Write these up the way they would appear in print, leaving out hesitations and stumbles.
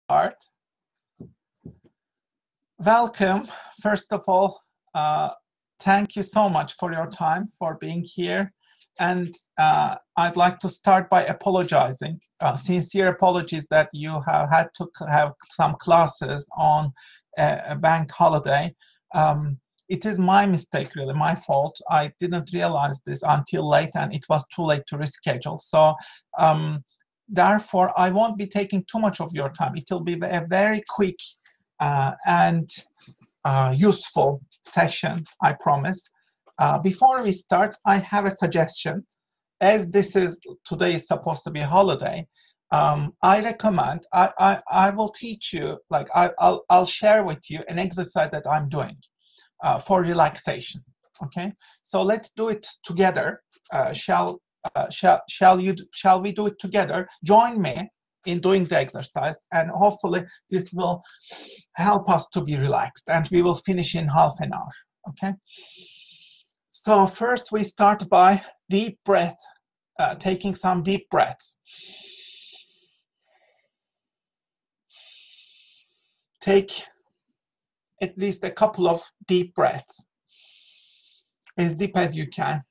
Art. Welcome. First of all, thank you so much for your time, for being here. And I'd like to start by apologizing, sincere apologies that you have had to have some classes on a bank holiday. It is my mistake, really, my fault. I didn't realize this until late, and it was too late to reschedule. So therefore, I won't be taking too much of your time. It will be a very quick and useful session, I promise. Before we start, I have a suggestion. As today is supposed to be a holiday, I recommend, I will teach you, like I'll share with you an exercise that I'm doing for relaxation. Okay, so let's do it together. Shall we do it together? Join me in doing the exercise, and hopefully this will help us to be relaxed, and we will finish in half an hour. Okay, so first we start by deep breath, taking some deep breaths. Take at least a couple of deep breaths, as deep as you can.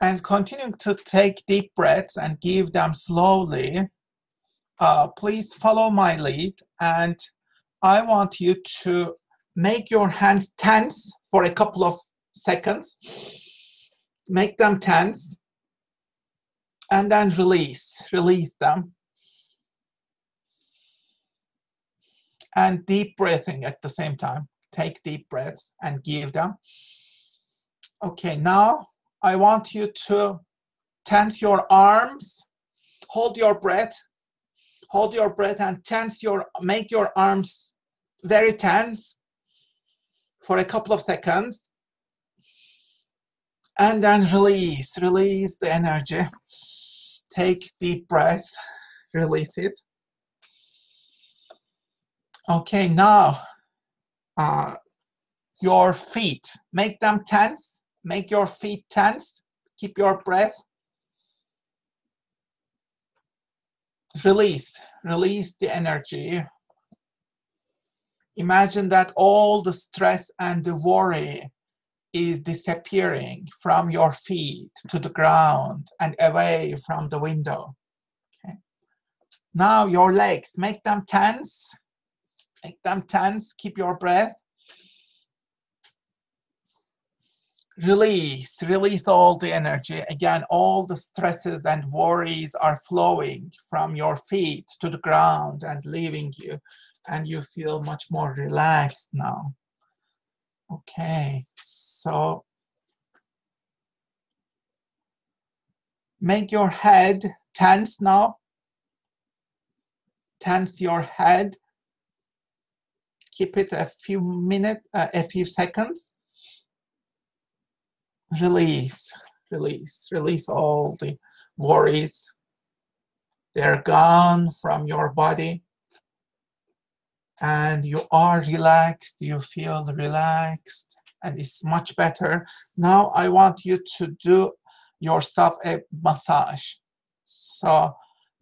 And continuing to take deep breaths and give them slowly. Please follow my lead, and I want you to make your hands tense for a couple of seconds. Make them tense, and then release them. And deep breathing at the same time. Take deep breaths and give them. Okay, now I want you to tense your arms. Hold your breath and make your arms very tense for a couple of seconds. And then release the energy. Take deep breaths, release it. Okay, now your feet, make them tense, make your feet tense, keep your breath. Release the energy. Imagine that all the stress and the worry is disappearing from your feet to the ground and away from the window. Okay. Now your legs, make them tense, keep your breath. Release all the energy. Again, all the stresses and worries are flowing from your feet to the ground and leaving you, and you feel much more relaxed now. Okay, so make your head tense now. Tense your head. Keep it a few minutes, a few seconds. Release all the worries. They're gone from your body, and you are relaxed. You feel relaxed, and it's much better. Now I want you to do yourself a massage. So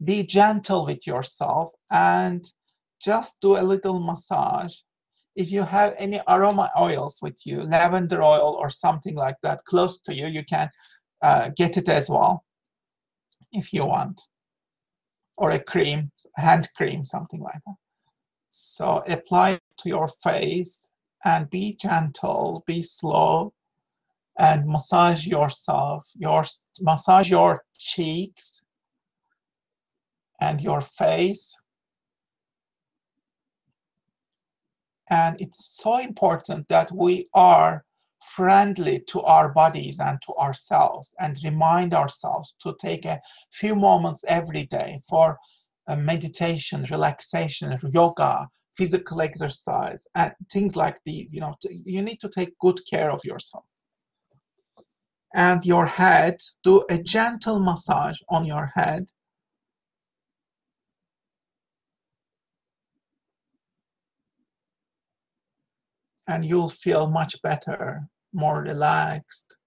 be gentle with yourself and just do a little massage. If you have any aroma oils with you, lavender oil or something like that close to you, you can get it as well if you want. Or a cream, hand cream, something like that. So apply it to your face and be gentle, be slow, and massage yourself. Massage your cheeks and your face. And it's so important that we are friendly to our bodies and to ourselves, and remind ourselves to take a few moments every day for meditation, relaxation, yoga, physical exercise, and things like these. You need to take good care of yourself. And your head, do a gentle massage on your head. And you'll feel much better, more relaxed.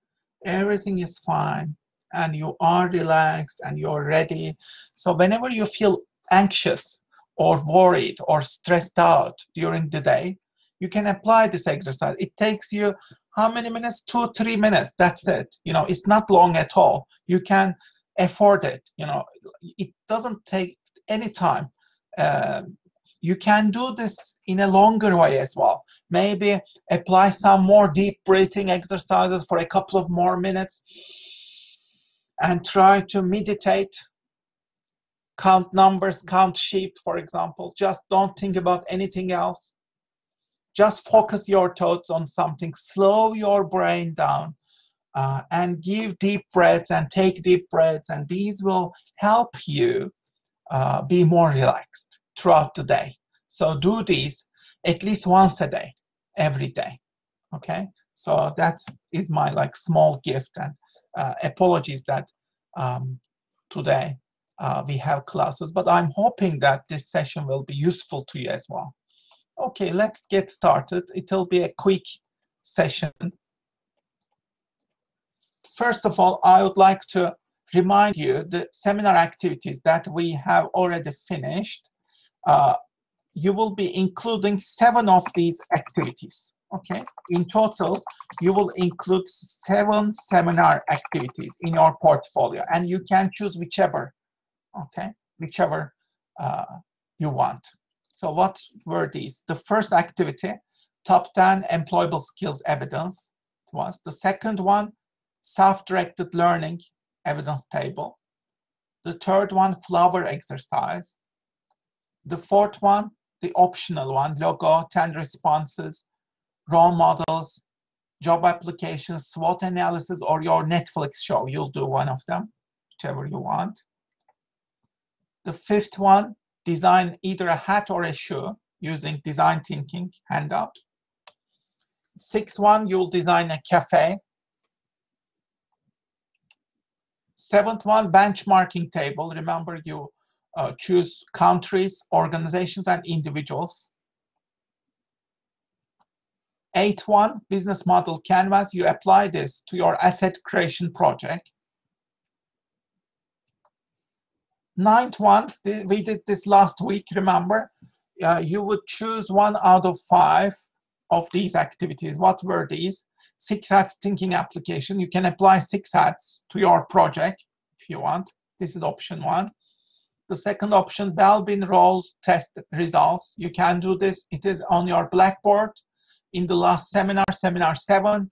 Everything is fine. and you are relaxed and you're ready. So whenever you feel anxious or worried or stressed out during the day, you can apply this exercise. It takes you how many minutes? 2-3 minutes. That's it. You know, it's not long at all. You can afford it. You know, it doesn't take any time. You can do this in a longer way as well. Maybe apply some more deep breathing exercises for a couple of more minutes and try to meditate, count numbers, count sheep, for example. Just don't think about anything else. Just focus your thoughts on something. Slow your brain down and give deep breaths and take deep breaths. And these will help you be more relaxed throughout the day. So do these at least once a day, every day. Okay, so that is my small gift, and apologies that today we have classes, but I'm hoping that this session will be useful to you as well. Okay, let's get started. It'll be a quick session. First of all, I would like to remind you the seminar activities that we have already finished. You will be including 7 of these activities. Okay, in total, you will include 7 seminar activities in your portfolio, and you can choose whichever, okay, whichever you want. So what were these? The first activity, top 10 employable skills evidence was. The second one, self-directed learning evidence table. The third one, flower exercise. The fourth one, the optional one, logo, 10 responses, role models, job applications, SWOT analysis, or your Netflix show. You'll do one of them, whichever you want. The fifth one, design either a hat or a shoe using design thinking handout. Sixth one, you'll design a cafe. Seventh one, benchmarking table. Remember, you choose countries, organizations, and individuals. Eighth one, business model canvas. You apply this to your asset creation project. Ninth one, we did this last week, remember? You would choose 1 out of 5 of these activities. What were these? 6 hats thinking application. You can apply 6 hats to your project if you want. This is option 1. The second option, Belbin role test results. You can do this. It is on your Blackboard. In the last seminar, seminar 7,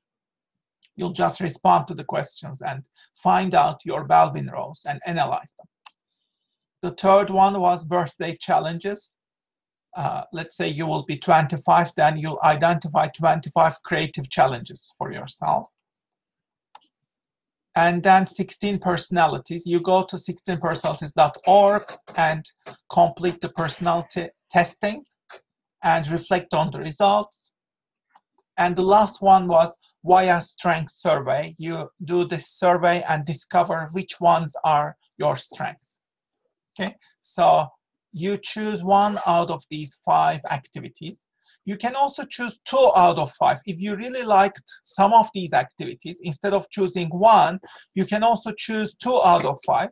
you'll just respond to the questions and find out your Belbin roles and analyze them. The third one was birthday challenges. Let's say you will be 25, then you'll identify 25 creative challenges for yourself. And then 16 personalities. You go to 16personalities.org and complete the personality testing and reflect on the results. And the last one was Via Strength Survey. You do this survey and discover which ones are your strengths. Okay, so you choose 1 out of these 5 activities. You can also choose 2 out of 5. If you really liked some of these activities, instead of choosing 1, you can also choose 2 out of 5,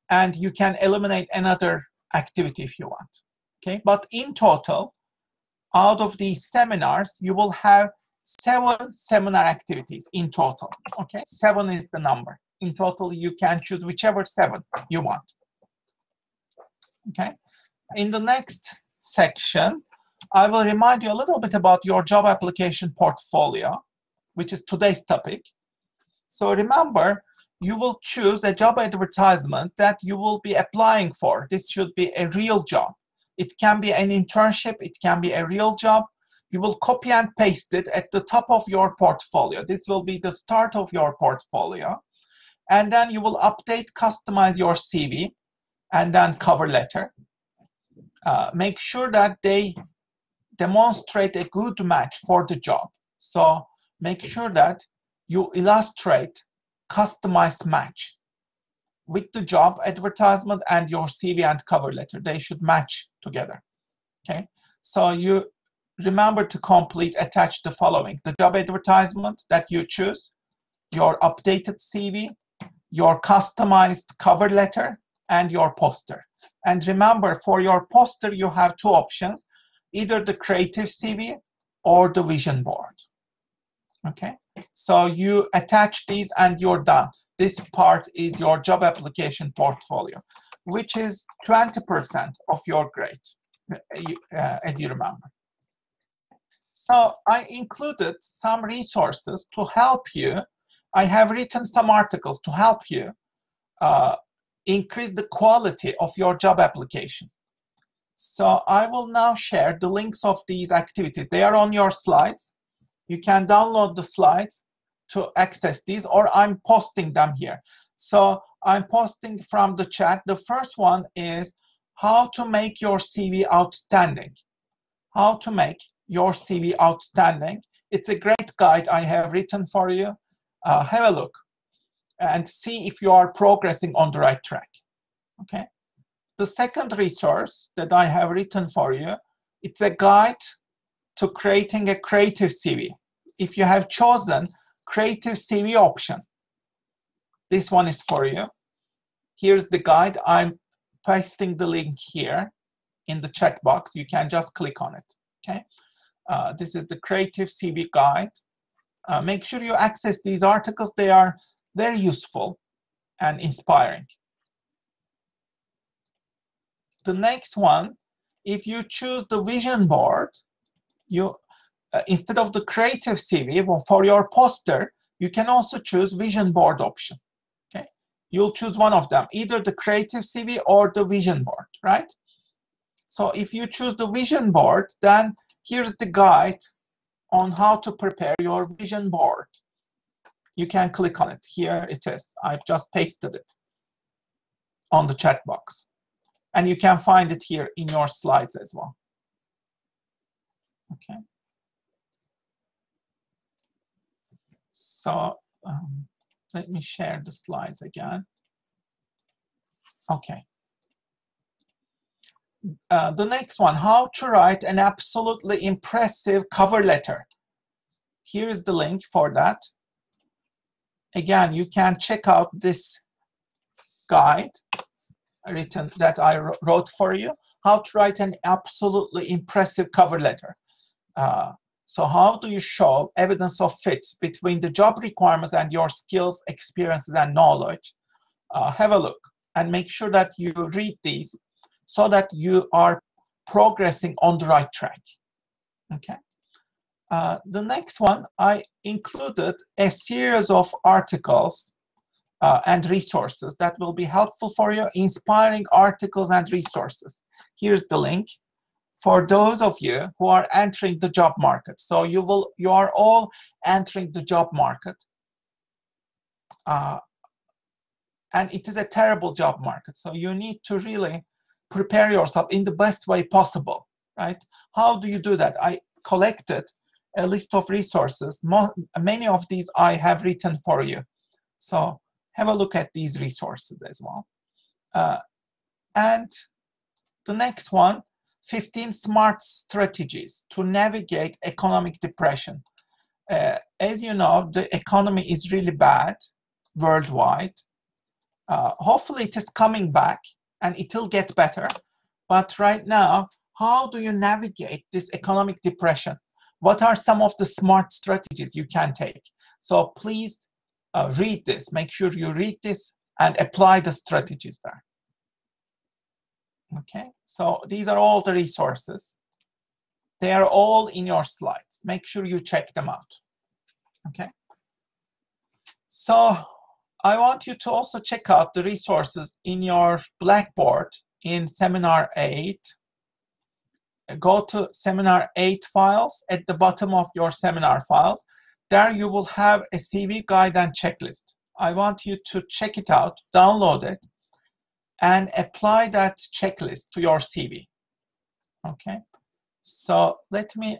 and you can eliminate another activity if you want. Okay, but in total, out of these seminars, you will have 7 seminar activities in total. Okay, 7 is the number. In total, you can choose whichever 7 you want. Okay, in the next section, I will remind you a little bit about your job application portfolio, which is today's topic. So remember, you will choose a job advertisement that you will be applying for. This should be a real job. It can be an internship, it can be a real job. You will copy and paste it at the top of your portfolio. This will be the start of your portfolio. And then you will update, customize your CV, and then cover letter. Make sure that they demonstrate a good match for the job. So make sure that you illustrate customized match with the job advertisement and your CV and cover letter. They should match together. Okay, so you remember to attach the following: the job advertisement that you choose, your updated CV, your customized cover letter, and your poster. And remember, for your poster, you have two options, either the creative CV or the vision board. Okay, so you attach these and you're done. This part is your job application portfolio, which is 20% of your grade, as you remember. So I included some resources to help you. I have written some articles to help you increase the quality of your job application. So I will now share the links of these activities. They are on your slides. You can download the slides to access these, or I'm posting them here. So I'm posting from the chat. The first one is how to make your CV outstanding. How to make your CV outstanding. It's a great guide I have written for you. Have a look and see if you are progressing on the right track. Okay. The second resource that I have written for you, it's a guide to creating a creative CV. If you have chosen creative CV option, this one is for you. Here's the guide. I'm pasting the link here in the chat box. You can just click on it. Okay. This is the creative CV guide. Make sure you access these articles. They are very useful and inspiring. The next one, if you choose the vision board, you instead of the creative CV for your poster, you can also choose vision board option. Okay, you'll choose one of them, either the creative CV or the vision board, right? So if you choose the vision board, then here's the guide on how to prepare your vision board. You can click on it. Here it is. I've just pasted it on the chat box. And you can find it here in your slides as well. Okay. So let me share the slides again. Okay. The next one, how to write an absolutely impressive cover letter. Here is the link for that. Again, you can check out this guide written that I wrote for you, how to write an absolutely impressive cover letter. So how do you show evidence of fit between the job requirements and your skills, experiences, and knowledge? Have a look and make sure that you read these so that you are progressing on the right track. Okay. The next one, I included a series of articles and resources that will be helpful for you, inspiring articles and resources. Here's the link for those of you who are entering the job market. So you are all entering the job market. And it is a terrible job market. So you need to really prepare yourself in the best way possible, right? How do you do that? I collected a list of resources. Many of these I have written for you. So have a look at these resources as well. And the next one, 15 smart strategies to navigate economic depression. As you know, the economy is really bad worldwide. Hopefully it is coming back and it will get better. But right now, how do you navigate this economic depression? What are some of the smart strategies you can take? So please read this. Make sure you read this and apply the strategies there. Okay, so these are all the resources. They are all in your slides. Make sure you check them out. Okay, so I want you to also check out the resources in your Blackboard in Seminar 8. Go to Seminar 8 files at the bottom of your seminar files. There you will have a CV guide and checklist. I want you to check it out, download it, and apply that checklist to your CV. Okay, so let me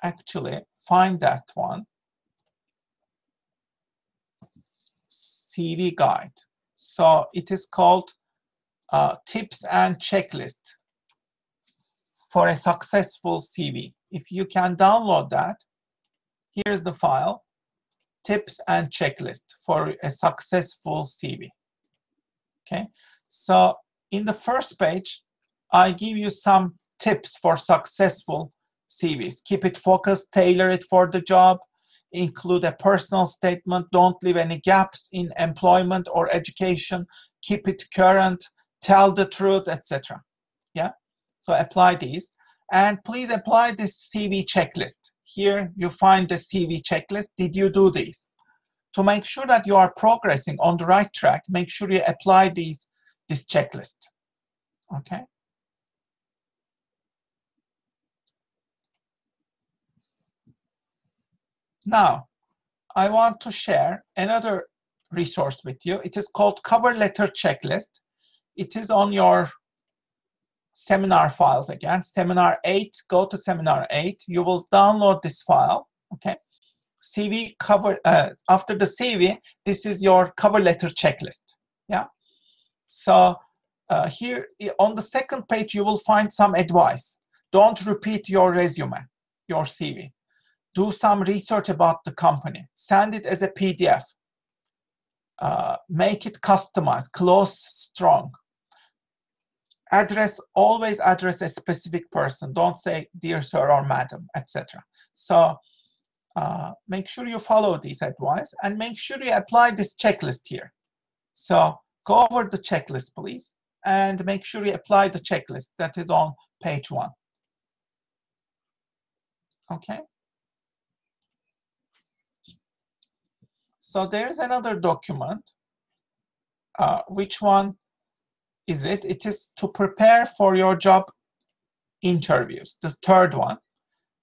actually find that one. CV guide. So it is called Tips and Checklist for a Successful CV. If you can download that, here's the file. tips and checklist for a successful CV. Okay, so in the first page, I give you some tips for successful CVs. Keep it focused, tailor it for the job, include a personal statement, don't leave any gaps in employment or education, keep it current, tell the truth, etc. Yeah, so apply these, and please apply this CV checklist. Here you find the CV checklist. Did you do these? To make sure that you are progressing on the right track, make sure you apply this checklist. Okay. Now, I want to share another resource with you. It is called Cover Letter Checklist. It is on your seminar files again. Seminar 8, go to Seminar 8. You will download this file. Okay. CV cover, after the CV, this is your cover letter checklist. Yeah. So here on the second page, you will find some advice. Don't repeat your resume, your CV. Do some research about the company. Send it as a PDF. Make it customized, close, strong. Always address a specific person. Don't say dear sir or madam, etc. So make sure you follow this advice and make sure you apply this checklist here. So go over the checklist, please, and make sure you apply the checklist that is on page 1. Okay. So there's another document. Which one is it? It is to prepare for your job interviews, the third one.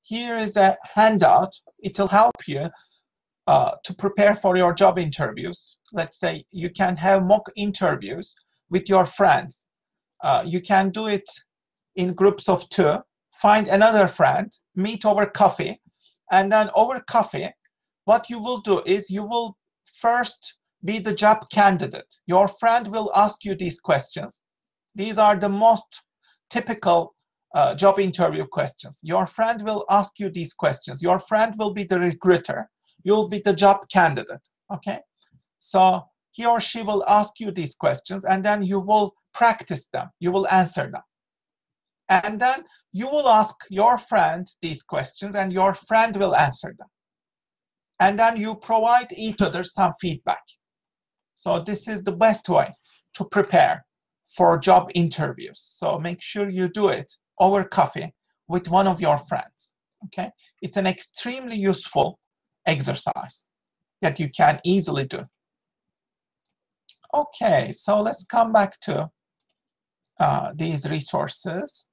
Here is a handout. It will help you to prepare for your job interviews. Let's say you can have mock interviews with your friends. You can do it in groups of 2. Find another friend, meet over coffee, and then over coffee, what you will do is you will first be the job candidate. Your friend will ask you these questions. These are the most typical job interview questions. Your friend will ask you these questions. Your friend will be the recruiter. You'll be the job candidate. Okay. So he or she will ask you these questions, and then you will practice them. You will answer them. And then you will ask your friend these questions, and your friend will answer them. And then you provide each other some feedback. So this is the best way to prepare for job interviews. So make sure you do it over coffee with one of your friends. Okay, it's an extremely useful exercise that you can easily do. Okay, so let's come back to these resources.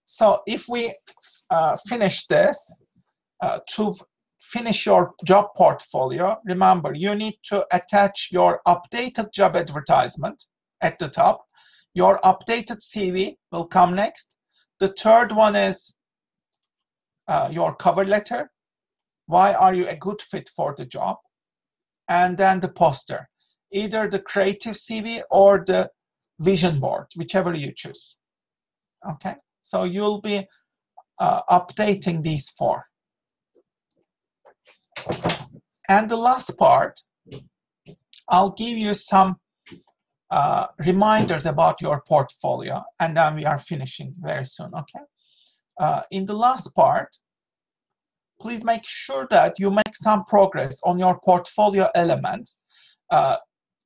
So if we finish this, to finish your job portfolio, remember you need to attach your updated job advertisement at the top. Your updated CV will come next. The third one is your cover letter. Why are you a good fit for the job? And then the poster, either the creative CV or the vision board, whichever you choose. Okay, so you'll be updating these 4. And the last part, I'll give you some reminders about your portfolio, and then we are finishing very soon. Okay. In the last part, please make sure that you make some progress on your portfolio elements.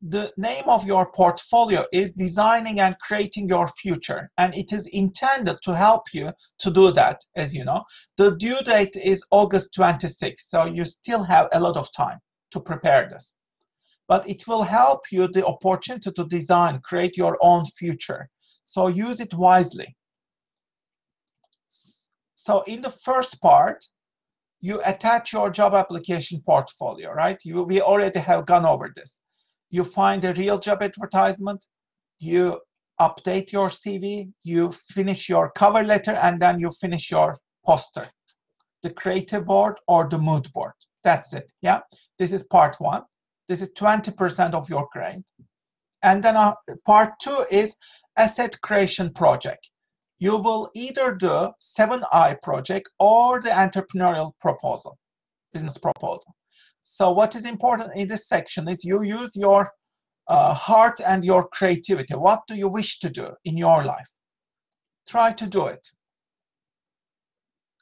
The name of your portfolio is Designing and Creating Your Future, and it is intended to help you to do that, as you know. The due date is August 26th, so you still have a lot of time to prepare this. But it will help you the opportunity to design, create your own future. So use it wisely. So in the first part, you attach your job application portfolio, right? We already have gone over this. You find a real job advertisement, you update your CV, you finish your cover letter, and then you finish your poster, the creative board or the mood board. That's it. Yeah, this is part 1. This is 20% of your grade. And then part 2 is asset creation project. You will either do 7I project or the entrepreneurial proposal, business proposal. So what is important in this section is you use your heart and your creativity. What do you wish to do in your life? Try to do it.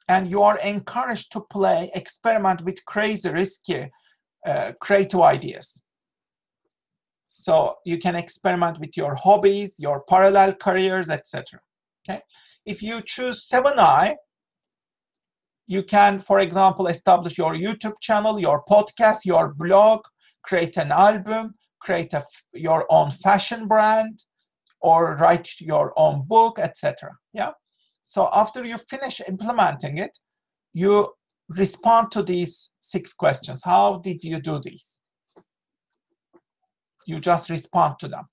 And you are encouraged to play, experiment with crazy, risky, creative ideas. So you can experiment with your hobbies, your parallel careers, etc. Okay. If you choose 7I, you can, for example, establish your YouTube channel, your podcast, your blog, create an album, create your own fashion brand, or write your own book, etc. Yeah. So after you finish implementing it, you respond to these 6 questions. How did you do these? You just respond to them.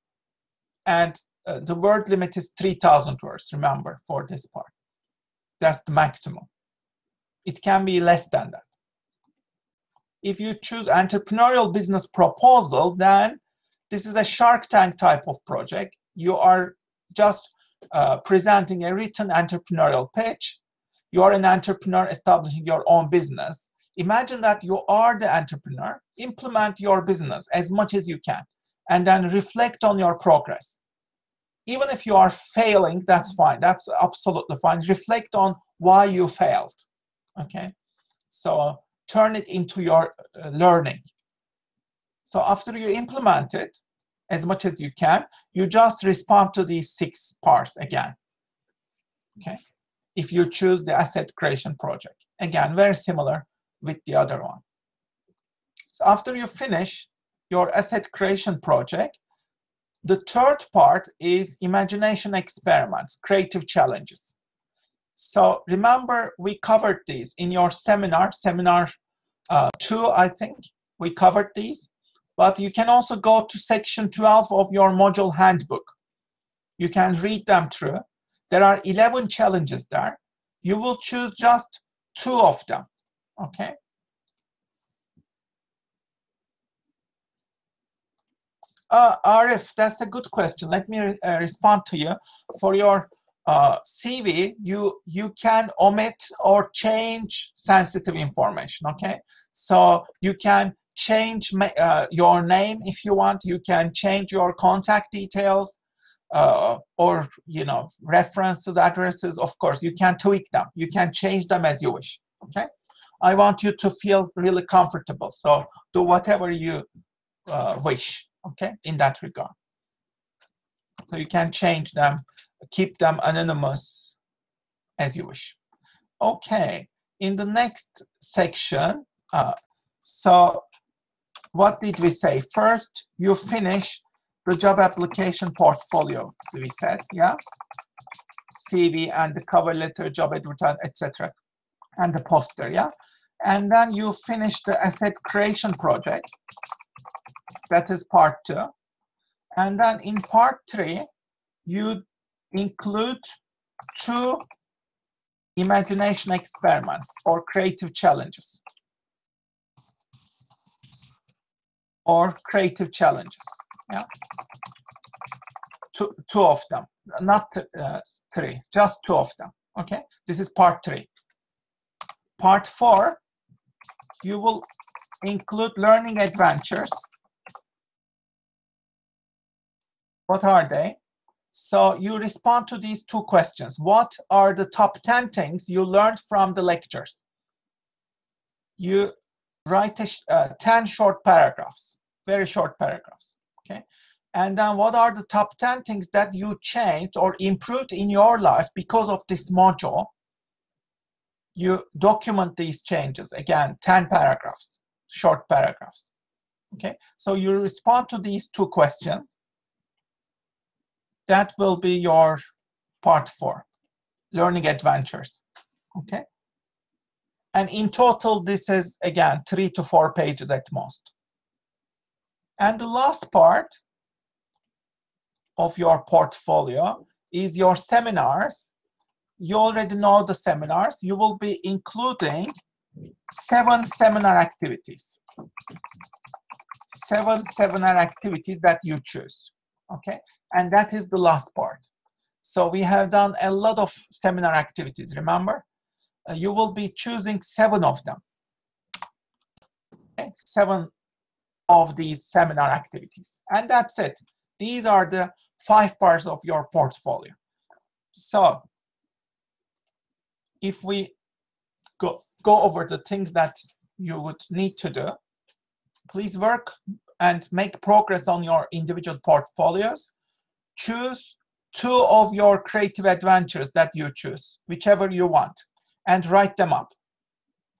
And the word limit is 3,000 words, remember, for this part. That's the maximum. It can be less than that. If you choose entrepreneurial business proposal, then this is a Shark Tank type of project. You are just presenting a written entrepreneurial pitch. You are an entrepreneur establishing your own business. Imagine that you are the entrepreneur. Implement your business as much as you can, and then reflect on your progress. Even if you are failing, that's fine. That's absolutely fine. Reflect on why you failed. Okay, so turn it into your learning. So after you implement it as much as you can, you just respond to these 6 parts again. Okay, if you choose the asset creation project, again, very similar with the other one. So after you finish your asset creation project, the 3rd part is imagination experiments, creative challenges. So remember, we covered these in your seminar 2, I think. We covered these, but you can also go to section 12 of your module handbook. You can read them through. There are 11 challenges there. You will choose just 2 of them, okay? Arif, that's a good question. Let me respond to you. For your CV, you can omit or change sensitive information, okay? So you can change your name if you want. You can change your contact details or, you know, references, addresses. Of course, you can tweak them. You can change them as you wish, okay? I want you to feel really comfortable. So do whatever you wish, okay, in that regard. So you can change them, keep them anonymous as you wish. Okay, in the next section, so what did we say? First, you finish the job application portfolio, we said, yeah? CV and the cover letter, job advertisement, etc. And the poster, yeah? And then you finish the asset creation project. That is part 2. And then in part 3, you include 2 imagination experiments or creative challenges. Yeah, two of them, not 3, just 2 of them. Okay, this is part 3. Part 4, you will include learning adventures. What are they? So you respond to these 2 questions. What are the top 10 things you learned from the lectures? You write 10 short paragraphs, very short paragraphs, okay? And then what are the top 10 things that you changed or improved in your life because of this module? You document these changes, again, 10 paragraphs, short paragraphs, okay? So you respond to these 2 questions. That will be your part 4, learning adventures, okay? And in total, this is, again, 3 to 4 pages at most. And the last part of your portfolio is your seminars. You already know the seminars. You will be including 7 seminar activities. 7 seminar activities that you choose, okay? And that is the last part. So we have done a lot of seminar activities, remember? You will be choosing 7 of them. Okay? 7 of these seminar activities. And that's it. These are the 5 parts of your portfolio. So if we go over the things that you would need to do, please work and make progress on your individual portfolios. Choose 2 of your creative adventures that you choose, whichever you want, and write them up.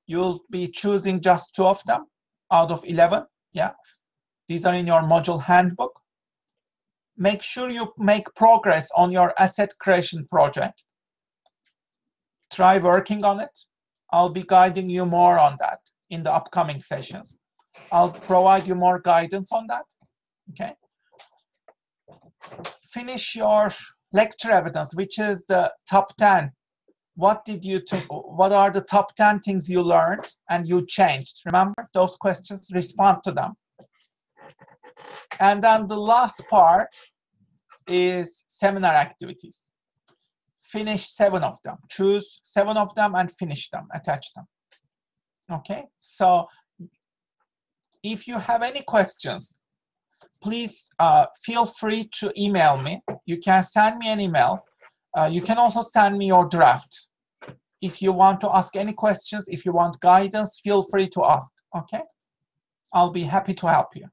You'll be choosing just 2 of them out of 11. Yeah, these are in your module handbook. Make sure you make progress on your asset creation project. Try working on it. I'll be guiding you more on that in the upcoming sessions. I'll provide you more guidance on that. Okay. Finish your lecture evidence, which is the top 10. What did you think? What are the top 10 things you learned and you changed? Remember those questions, respond to them. And then the last part is seminar activities. Finish 7 of them. Choose 7 of them and finish them, attach them. Okay, so if you have any questions, please feel free to email me. You can send me an email. You can also send me your draft. If you want to ask any questions, if you want guidance, feel free to ask, okay? I'll be happy to help you.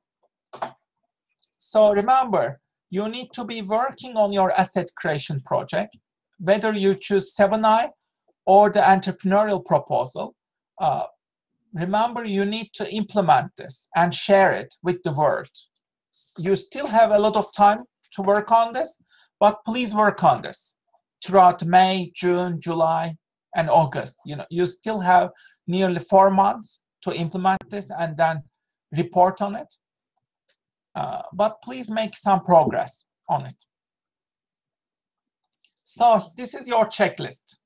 So remember, you need to be working on your asset creation project, whether you choose 7i or the entrepreneurial proposal. Remember, you need to implement this and share it with the world. You still have a lot of time to work on this, but please work on this throughout May, June, July, and August. You still have nearly 4 months to implement this and then report on it. But please make some progress on it. So this is your checklist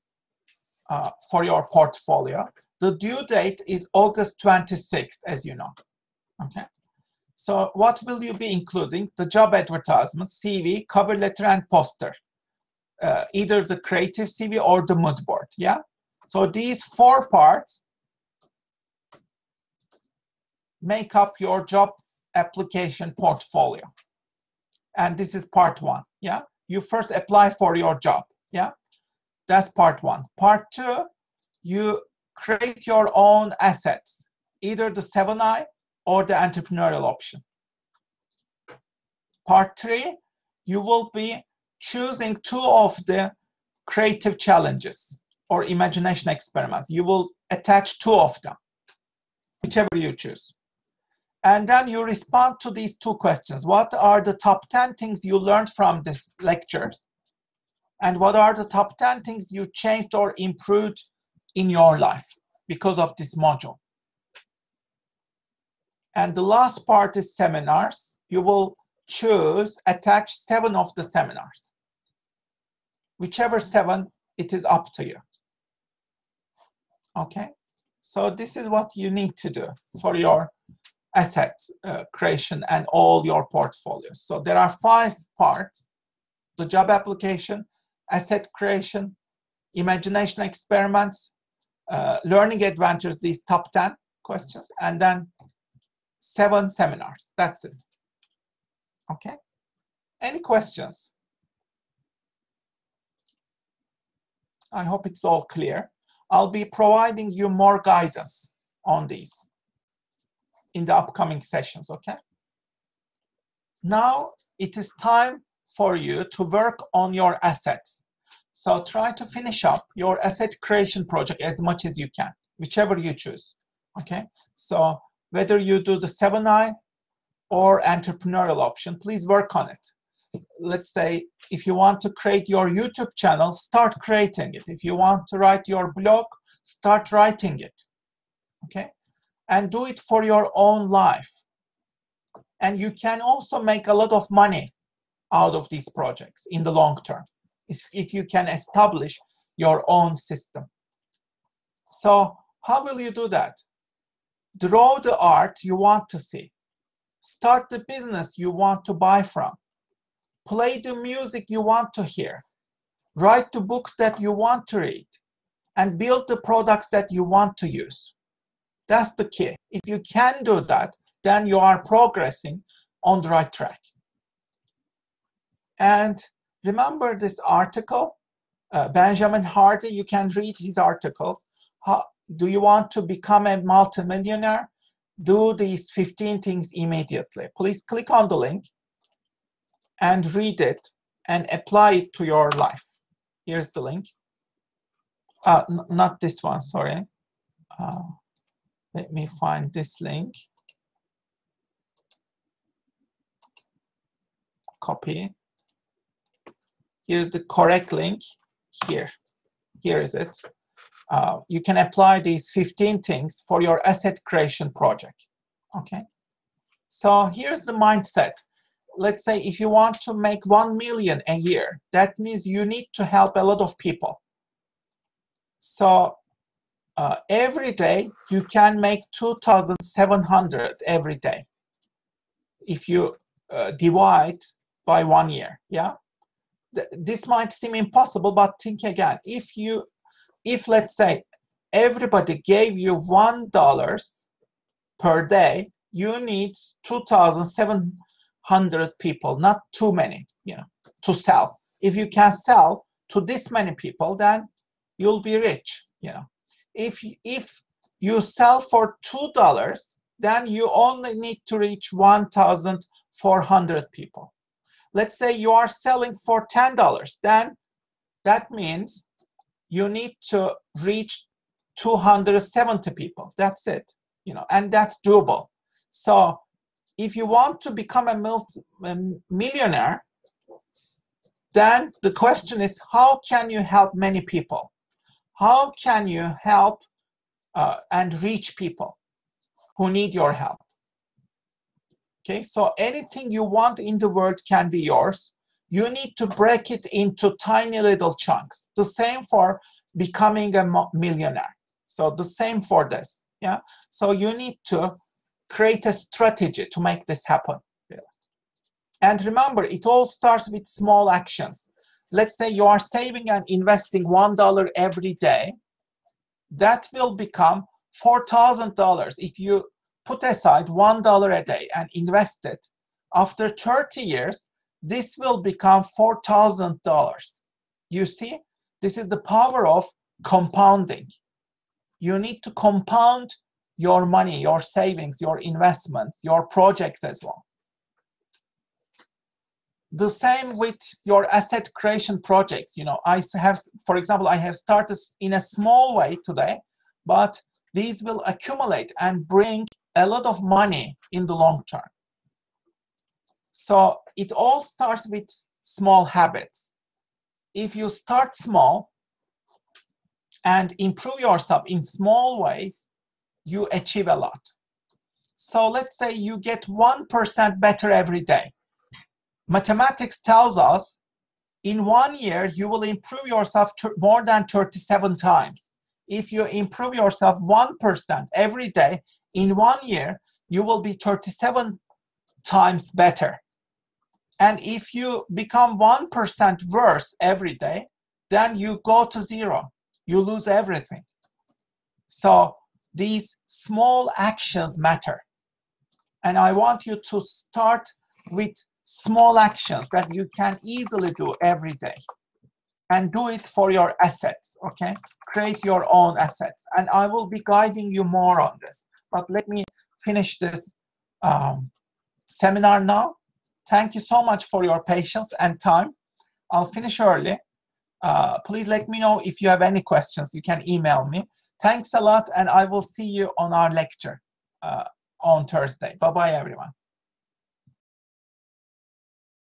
for your portfolio. The due date is August 26th, as you know. Okay. So what will you be including? The job advertisement, CV, cover letter, and poster. Either the creative CV or the mood board. Yeah. So these 4 parts make up your job application portfolio. And this is part 1. Yeah. You first apply for your job. Yeah. That's part 1. Part 2, you create your own assets, either the 7i or the entrepreneurial option. Part 3, you will be choosing 2 of the creative challenges or imagination experiments. You will attach 2 of them, whichever you choose. And then you respond to these 2 questions. What are the top 10 things you learned from these lectures? And what are the top 10 things you changed or improved in your life because of this module? And the last part is seminars. You will attach 7 of the seminars. Whichever 7, it is up to you. Okay? So this is what you need to do for your asset creation and all your portfolios. So there are 5 parts: the job application, asset creation, imagination experiments, learning adventures, these top 10 questions, and then 7 seminars. That's it. Okay. Any questions? I hope it's all clear. I'll be providing you more guidance on these in the upcoming sessions, okay? Now it is time for you to work on your assets. So try to finish up your asset creation project as much as you can, whichever you choose, okay? So whether you do the 7i or entrepreneurial option, please work on it. Let's say if you want to create your YouTube channel, start creating it. If you want to write your blog, start writing it, okay? And do it for your own life. And you can also make a lot of money out of these projects in the long term if you can establish your own system. So how will you do that? Draw the art you want to see. Start the business you want to buy from. Play the music you want to hear. Write the books that you want to read. And build the products that you want to use. That's the key. If you can do that, then you are progressing on the right track. And remember this article, Benjamin Hardy, you can read his articles. Do you want to become a multimillionaire? Do these 15 things immediately. Please click on the link and read it and apply it to your life. Here's the link. Not this one, sorry. Let me find this link. Copy. Here's the correct link. Here is it. You can apply these 15 things for your asset creation project. Okay. So here's the mindset. Let's say if you want to make 1 million a year, that means you need to help a lot of people. So every day you can make 2,700 every day if you divide by 1 year. Yeah, this might seem impossible, but think again. If let's say everybody gave you $1 per day, you need 2,700 people, not too many, to sell. If you can sell to this many people, then you'll be rich. If you sell for $2, then you only need to reach 1,400 people. Let's say you are selling for $10, then that means you need to reach 270 people. That's it, and that's doable. So if you want to become a millionaire, then the question is, how can you help many people? How can you help and reach people who need your help? Okay, so anything you want in the world can be yours. You need to break it into tiny little chunks. The same for becoming a millionaire. So the same for this. Yeah. So you need to create a strategy to make this happen. And remember, it all starts with small actions. Let's say you are saving and investing $1 every day. That will become $4,000 if you put aside $1 a day and invest it. After 30 years, this will become $4,000. You see, this is the power of compounding. You need to compound your money, your savings, your investments, your projects as well. The same with your asset creation projects. For example, I have started in a small way today, but these will accumulate and bring a lot of money in the long term. So it all starts with small habits. If you start small and improve yourself in small ways, you achieve a lot. So let's say you get 1% better every day. Mathematics tells us in 1 year, you will improve yourself more than 37 times. If you improve yourself 1% every day, in 1 year, you will be 37 times better. And if you become 1% worse every day, then you go to zero. You lose everything. So these small actions matter. And I want you to start with small actions that you can easily do every day. And do it for your assets, okay? Create your own assets. And I will be guiding you more on this. But let me finish this seminar now. Thank you so much for your patience and time. I'll finish early. Please let me know if you have any questions. You can email me. Thanks a lot, and I will see you on our lecture on Thursday. Bye-bye, everyone.